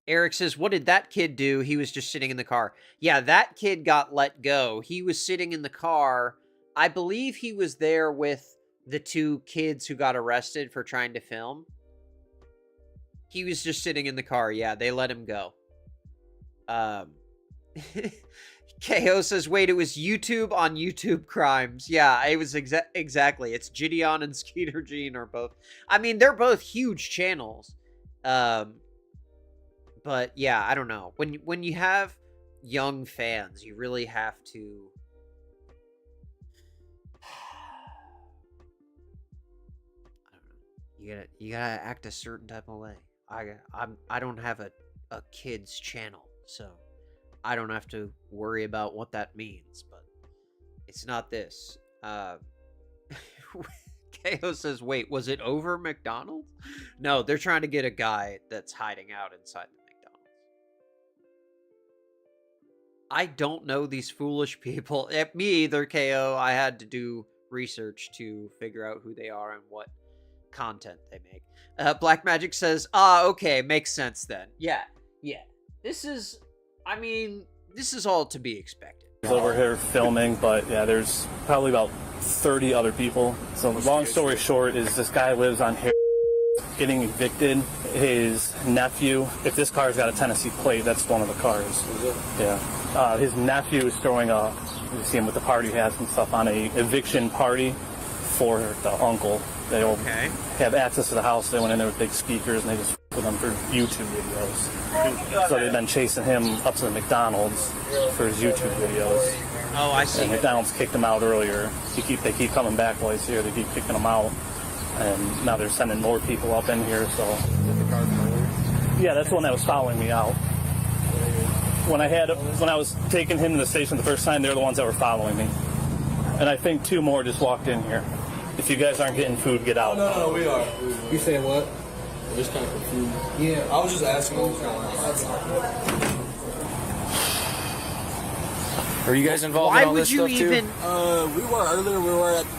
Eric says, what did that kid do? He was just sitting in the car. Yeah, that kid got let go. He was sitting in the car. I believe he was there with the 2 kids who got arrested for trying to film. He was just sitting in the car. Yeah, they let him go. KO says, wait, it was YouTube on YouTube Crimes. Yeah, it was exactly. It's JiDion and Skeeter Gene are both. I mean, they're both huge channels. But yeah, I don't know. When you have young fans, you really have to. I don't know. You gotta act a certain type of way. I don't have a kids channel, so I don't have to worry about what that means, but it's not this. KO says, wait, was it over McDonald's? No, they're trying to get a guy that's hiding out inside the McDonald's. I don't know these foolish people. Me either, KO. I had to do research to figure out who they are and what content they make. Black Magic says, okay, makes sense then. Yeah. This is all to be expected. He's over here filming, but yeah, there's probably about 30 other people. So long story short is this guy lives on here getting evicted. His nephew, if this car's got a Tennessee plate, that's one of the cars. Is it? Yeah. His nephew is throwing a You see him with the party hats and stuff on a eviction party for the uncle. They all have access to the house. They went in there with big speakers and they just with them for YouTube videos. So they've been chasing him up to the McDonald's for his YouTube videos. Oh, I see. And McDonald's kicked him out earlier. They keep coming back while he's here. They keep kicking him out. And now they're sending more people up in here. So yeah, that's the one that was following me out. When I was taking him to the station the first time, they're the ones that were following me. And I think 2 more just walked in here. If you guys aren't getting food, get out. No, we are. You saying what? We're just kind of confused. Yeah, I was just asking what was going on. Are you guys involved in all this stuff too? We were earlier.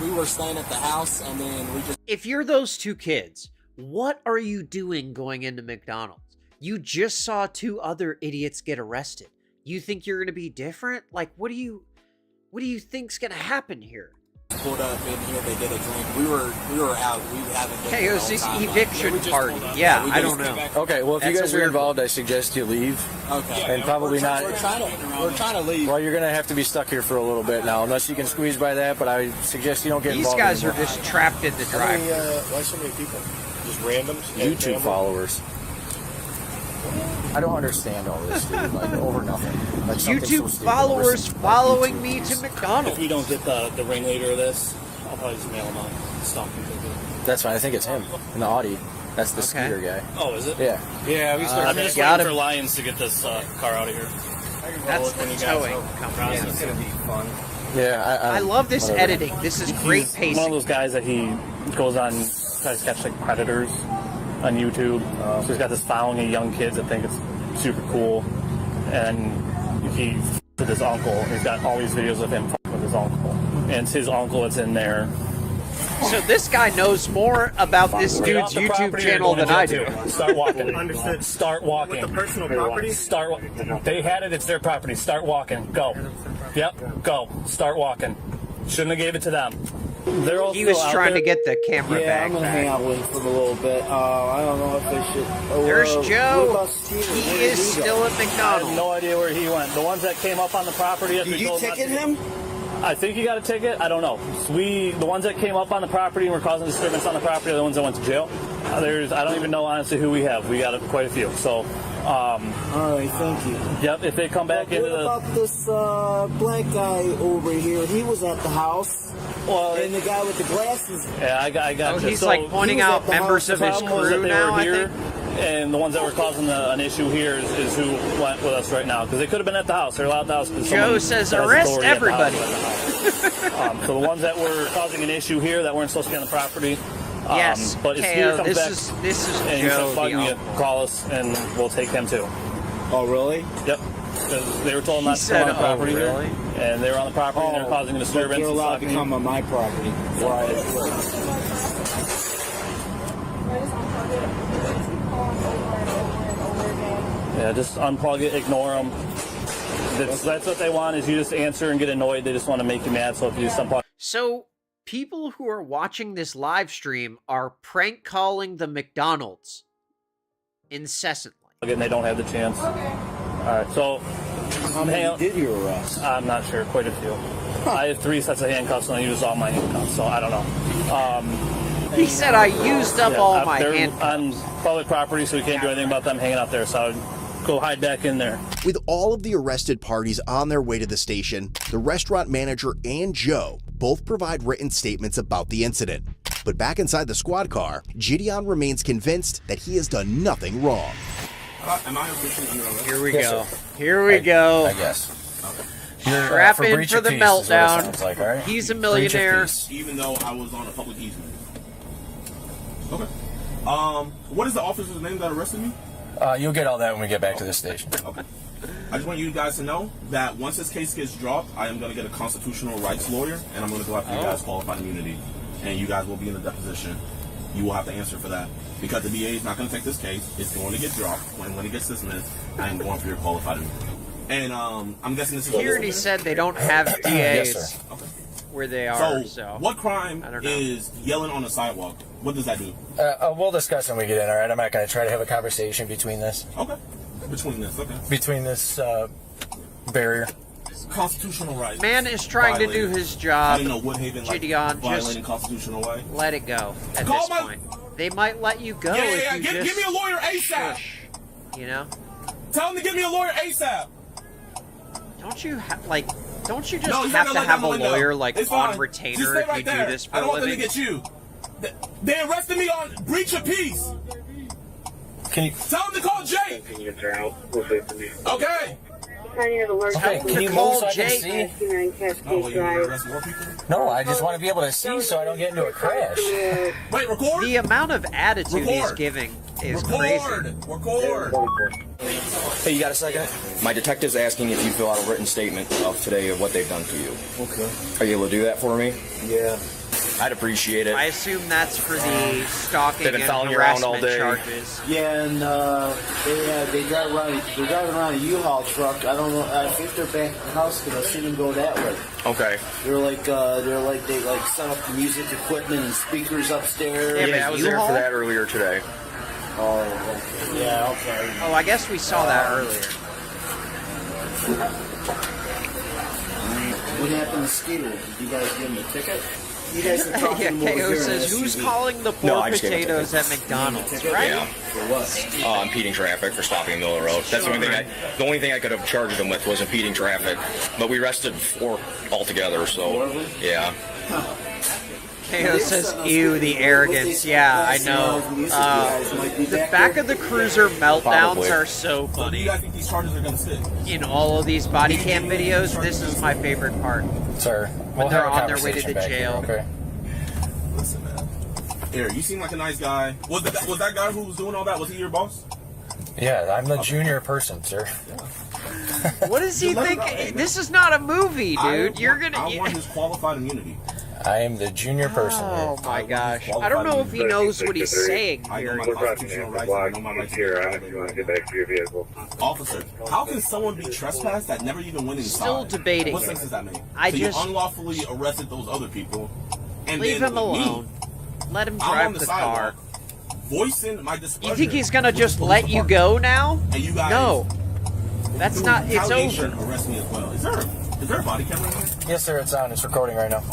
We were staying at the house, and then we just. If you're those 2 kids, what are you doing going into McDonald's? You just saw 2 other idiots get arrested. You think you're gonna be different? Like, what do you think's gonna happen here? Pulled up in here, they did a drink. We were out. We haven't been. Okay, it was this eviction party. Yeah, I don't know. Okay, well, if you guys are involved, I suggest you leave. Okay. And probably not. We're trying to leave. Well, you're going to have to be stuck here for a little bit now, unless you can squeeze by that, but I suggest you don't get involved. These guys are just trapped in the drive. Why so many people? Just randoms? YouTube followers. I don't understand all this, dude. Like, over nothing. Like, YouTube followers following me to McDonald's. If we don't get the ringleader of this, I'll probably just mail him a stalking ticket. That's fine. I think it's him in the Audi. That's the scooter guy. Oh, is it? Yeah. Yeah, I'm just waiting for Lions to get this car out of here. That's the towing company. Yeah, it's going to be fun. Yeah, I love this editing. This is great pacing. He's one of those guys that he goes on, tries to catch like predators on YouTube. So he's got this following of young kids that think it's super cool. And he with his uncle. He's got all these videos of him with his uncle. And it's his uncle that's in there. So this guy knows more about this dude's YouTube channel than I do. Start walking. Understood. Start walking. With the personal property? They had it. It's their property. Start walking. Go. Yep. Go. Start walking. Shouldn't have gave it to them. They're all he was trying to get the camera yeah, bag I'm gonna back. hang out with him for a little bit. I don't know if they should. There's Joe. What about Steven? He Where is did still go? at I McDonald's. have no idea where he went. The ones that came up on the property. Did you ticket him? I think he got a ticket. I don't know. The ones that came up on the property and were causing disturbance on the property are the ones that went to jail. I don't even know honestly who we have. We got quite a few. So. All right, thank you. Yep. If they come back into What about this black guy over here? He was at the house. Well, and the guy with the glasses. Yeah, I got. Oh, you. he's So like pointing out members of his crew now, I think. And the ones that were causing an issue here is who went with us right now. Because they could have been at the house. They're allowed at the house. Joe says arrest everybody. So the ones that were causing an issue here that weren't supposed to be on the property. Yes. But if KO, he comes back this is and Joe. call us and we'll take him too. Oh, really? Yep. Because they were told not to come on the property here. And they were on the property and they were causing a disturbance. They're allowed to come on my property. Right. Yeah, just unplug it, ignore them. That's what they want, is you just answer and get annoyed. They just want to make you mad, so if you just unplug. So, people who are watching this live stream are prank calling the McDonald's incessantly. And they don't have the chance. Alright, so... How many did you arrest? I'm not sure, quite a few. I have 3 sets of handcuffs and I used all my handcuffs, so I don't know. He said I used up all my handcuffs. On public property, so we can't do anything about them hanging out there, so I would go hide back in there. With all of the arrested parties on their way to the station, the restaurant manager and Joe both provide written statements about the incident. But back inside the squad car, JiDion remains convinced that he has done nothing wrong. Am I officially under arrest? Here we go. Here we go. I guess. Strap in for the meltdown. Like, right? He's a millionaire. Even though I was on a public easement. Okay. What is the officer's name that arrested me? You'll get all that when we get back to the station. Okay. I just want you guys to know that once this case gets dropped, I am going to get a constitutional rights lawyer, and I'm going to go after you guys qualified immunity, and you guys will be in a deposition. You will have to answer for that. Because the DA is not going to take this case. It's going to get dropped. When it gets dismissed, I am going for your qualified immunity. And I'm guessing this is... He already said they don't have DAs yes, sir. Okay. where they are, so... What crime is yelling on the sidewalk? What does that do? We'll discuss when we get in, all right? I'm not going to try to have a conversation between this. Okay. Between this, okay. Between this barrier. constitutional rights. Man is trying to do his I job. didn't know Woodhaven JiDion, violating just constitutional way. let it go at Call this point. They might let you go if you Give me a lawyer ASAP. push, you know? Tell him to give me a lawyer ASAP. Don't you don't you just No, he's have not to gonna let have down a the window. lawyer like It's on fine. retainer Just stay if right you there. do this for I a don't want them to living? get you. They arrested me on breach of peace. Can you Tell him to call Jake. Okay. Okay, can you call move so I Jake. can see? Oh, well, you want to arrest more people? No, I just want to be able to see so I don't get into a crash. Wait, record. The amount of attitude he's Record. giving is crazy. Record. Hey, you got a second? My detective's asking if you fill out a written statement of today of what they've done to you. Okay. Are you able to do that for me? Yeah. I'd appreciate it. I assume that's for the stalking They've been and following you around all harassment day. charges. Yeah, and they drive around. They're driving around a U-Haul truck. I don't know. I think they're back at the house because I seen them go that way. Okay. They set up the music equipment and speakers upstairs. Yeah, I was there U-Haul? for that earlier today. Oh, okay. Yeah, okay. Oh, I guess we saw that earlier. What happened to Skeeter? Did you guys give him a ticket? You guys are talking Yeah, him over KO here in says, the who's SUV. calling the No, poor I just gave it to potatoes at McDonald's, right? Yeah. For what? Impeding traffic for stopping in the middle of the road. That's the only thing I could have charged them with was impeding traffic. But we arrested 4 altogether, so yeah. KO says, ew, the arrogance. Yeah, I know. The back of the cruiser meltdowns Probably. are so So do funny. you guys think these charges are going to stick? In all of these body cam videos, this is my favorite part. Sir, When they're on their way to the jail. Okay. Listen, man. Here, you seem like a nice guy. Was that guy who was doing all that? Was he your boss? Yeah, I'm the junior person, sir. What does he Just let think? him know, hey, man. This is not a movie, dude. I want his qualified immunity. I am the junior person Oh here. my gosh. I don't know if he knows what he's saying I know here. my constitutional rights. I know my rights to Officer, how can someone be trespassed that never even went inside? Still debating What it. sense does that make? I so just- you unlawfully arrested those other people, and Leave then him alone. Let him I'm drive on the the car. sidewalk, voicing my displeasure. You think he's gonna just let you go now? And you guys, No. That's not, it's retaliation, over. Arrest me as well. Is there a body camera in here? Yes, sir, it's on. It's recording right now.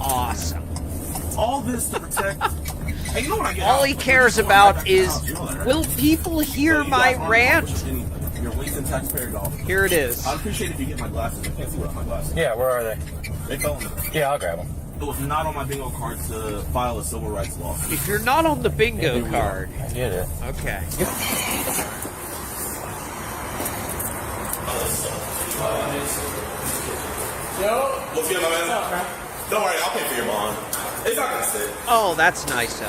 Awesome. All this to protect. Hey, you know what I get All out? he cares about is, will people hear You my guys aren't rant? accomplishing anything. You're wasting taxpayer dollars. Here it is. I'd appreciate if you get my glasses. I can't see without my glasses. Yeah, where are they? They fell in there. Yeah, I'll grab them. It was not on my bingo card to file a civil rights lawsuit. If you're not on the bingo card, I get it. okay. What's good, my man? Don't worry, I'll pay for your bond. It's not gonna stick. Oh, that's nice of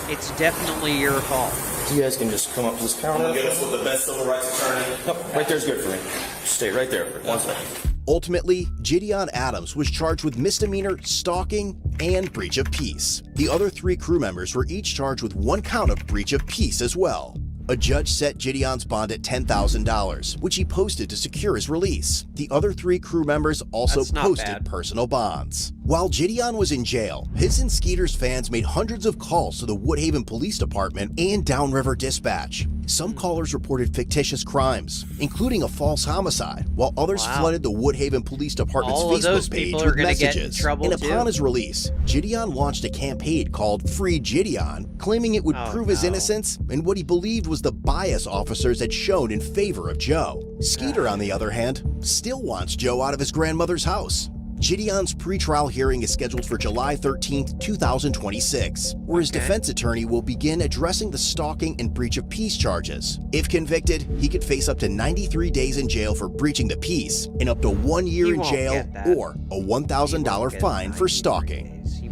you. It's definitely your fault. You guys can just come up to this counter. Get us with the best civil rights attorney. Nope, right there's good for me. Stay right there for 1 second. Ultimately, JiDion Adams was charged with misdemeanor stalking and breach of peace. The other 3 crew members were each charged with 1 count of breach of peace as well. A judge set JiDion's bond at $10,000, which he posted to secure his release. The other 3 crew members also That's not posted bad. personal bonds. While JiDion was in jail, his and Skeeter's fans made hundreds of calls to the Woodhaven Police Department and Downriver Dispatch. Some callers reported fictitious crimes, including a false homicide, while others Wow. flooded the Woodhaven Police Department's All of those Facebook page people are with gonna get in messages. trouble, And upon too. his release, JiDion launched a campaign called Free JiDion, claiming it would Oh, prove his no. innocence and what he believed was the bias officers had shown in favor of Joe. Skeeter, on the other hand, still wants Joe out of his grandmother's house. JiDion's pretrial hearing is scheduled for July 13th, 2026, where his Okay. defense attorney will begin addressing the stalking and breach of peace charges. If convicted, he could face up to 93 days in jail for breaching the peace and up to 1 year He in won't jail get that. or a $1,000 He won't get fine for 90 stalking. days.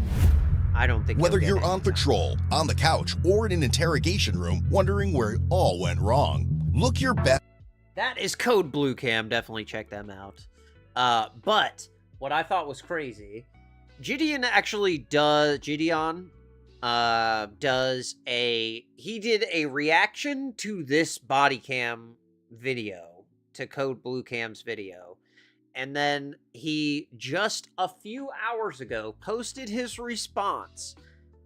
I don't think Whether he'll you're get on it. patrol, on the couch, or in an interrogation room wondering where it all went wrong, look your best. That is Code Blue Cam. Definitely check them out. But what I thought was crazy, JiDion actually does. JiDion he did a reaction to this body cam video, to Code Blue Cam's video, and then he just a few hours ago posted his response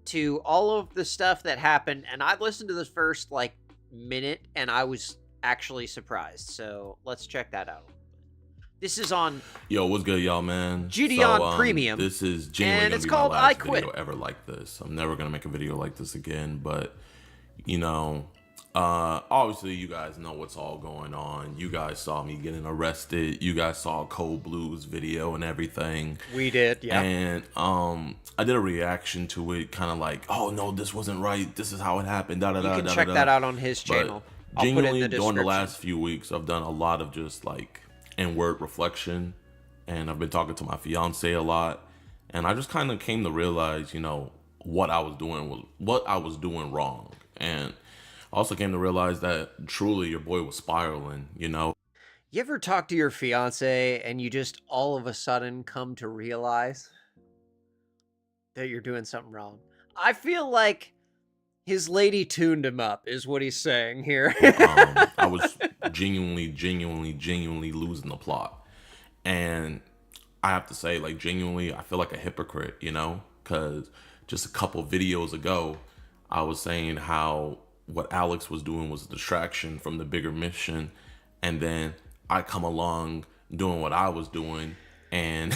to all of the stuff that happened. And I listened to this first like minute, and I was actually surprised. So let's check that out. This is on Yo, what's good, y'all, man? JiDion Premium. This is genuinely and gonna it's be called my I last Quit. video ever like this. I'm never gonna make a video like this again, but you know, obviously you guys know what's all going on. You guys saw me getting arrested. You guys saw Cold Blues video and everything. We did, yeah. And I did a reaction to it, kind of like, oh no, this wasn't right. This is how it happened. Da da da. You can da, check da, that da. out on his channel. But I'll put it in genuinely, the during the description. last few weeks, I've done a lot of just like inward reflection, and I've been talking to my fiance a lot, and I just kind of came to realize, you know, what I was doing wrong, and I also came to realize that truly your boy was spiraling, you know. You ever talk to your fiance and you just all of a sudden come to realize that you're doing something wrong? I feel like his lady tuned him up, is what he's saying here. I was genuinely losing the plot. And I have to say, like, genuinely, I feel like a hypocrite, you know? Because just a couple videos ago, I was saying how what Alex was doing was a distraction from the bigger mission. And then I come along doing what I was doing. And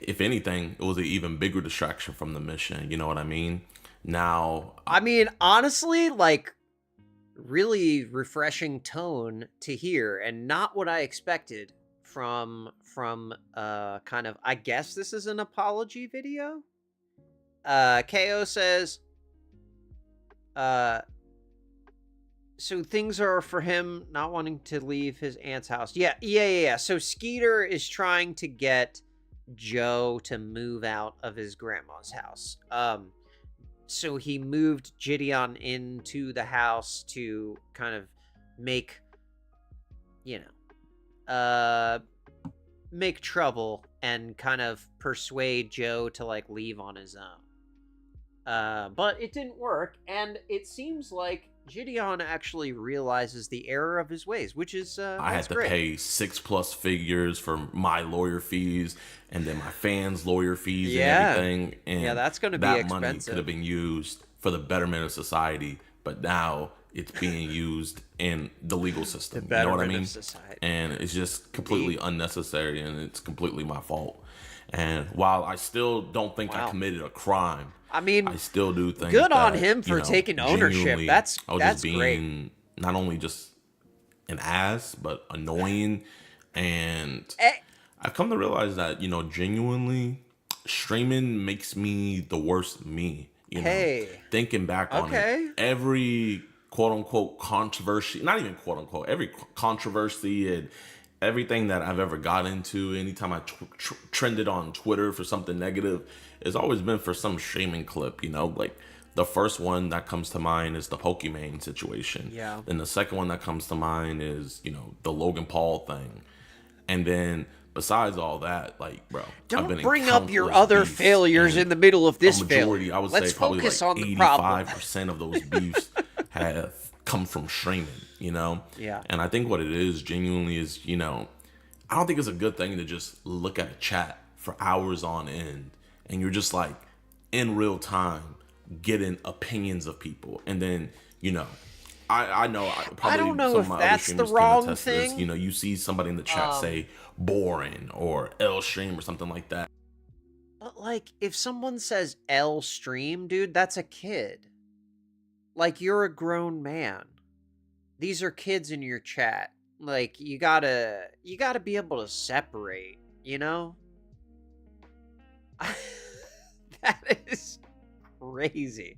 if anything, it was an even bigger distraction from the mission. You know what I mean? Now, I mean, honestly, like, really refreshing tone to hear, and not what I expected from kind of, I guess this is an apology video. KO says, so things are for him not wanting to leave his aunt's house. Yeah. So Skeeter is trying to get Joe to move out of his grandma's house. So he moved JiDion into the house to kind of make, you know, make trouble and kind of persuade Joe to like leave on his own. But it didn't work, and it seems like JiDion actually realizes the error of his ways, which is I had to great. pay 6+ figures for my lawyer fees, and then my fans' lawyer fees and everything. And yeah, that's going to be that expensive. money could have been used for the betterment of society, but now it's being used in the legal system. You know what I mean? And it's just completely unnecessary, and it's completely my fault. And while I still don't think I committed a crime, I mean, I still do think good on that, him for you know, taking ownership. genuinely, That's I was that's just being great. Not only just an ass, but annoying. And I've come to realize that, you know, genuinely, streaming makes me the worst me. You know, thinking back on it, every quote unquote controversy, not even quote unquote, every controversy and everything that I've ever got into, anytime I trended on Twitter for something negative, it's always been for some streaming clip, you know, like the first one that comes to mind is the Pokemon situation. Yeah. Then the second one that comes to mind is, you know, the Logan Paul thing. And then besides all that, like, bro, I've been bring in up your countless other beefs, failures and in the middle of this a majority, failure. I would Let's say probably focus like on the problem. 85% of those beefs have come from streaming, you know? Yeah. And I think what it is genuinely is, you know, I don't think it's a good thing to just look at a chat for hours on end and you're just like in real time getting opinions of people. And then, you know, I know probably I don't know some if of my other that's the streamers can wrong attest to this. thing. You know, you see somebody in the chat say boring or L stream or something like that. But like, if someone says L stream, dude, that's a kid. Like, you're a grown man. These are kids in your chat. Like, you gotta be able to separate, you know? That is crazy.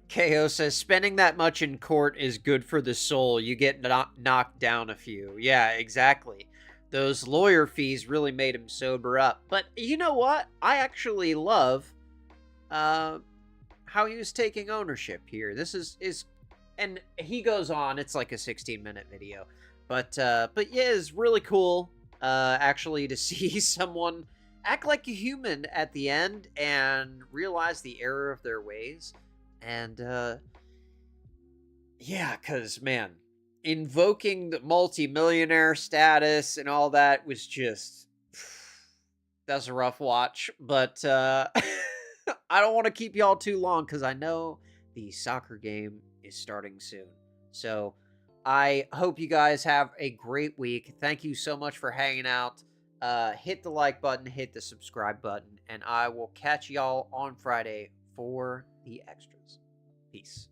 KO says, spending that much in court is good for the soul. You get knocked down a few. Yeah, exactly. Those lawyer fees really made him sober up. But you know what? I actually love how he was taking ownership here. This is and he goes on, it's like a 16-minute video. But yeah, it's really cool actually to see someone act like a human at the end and realize the error of their ways. And yeah, because man, invoking the multimillionaire status and all that was just, that's a rough watch. But I don't want to keep y'all too long because I know the soccer game is starting soon. So I hope you guys have a great week. Thank you so much for hanging out. Hit the like button, hit the subscribe button, and I will catch y'all on Friday for the extras. Peace.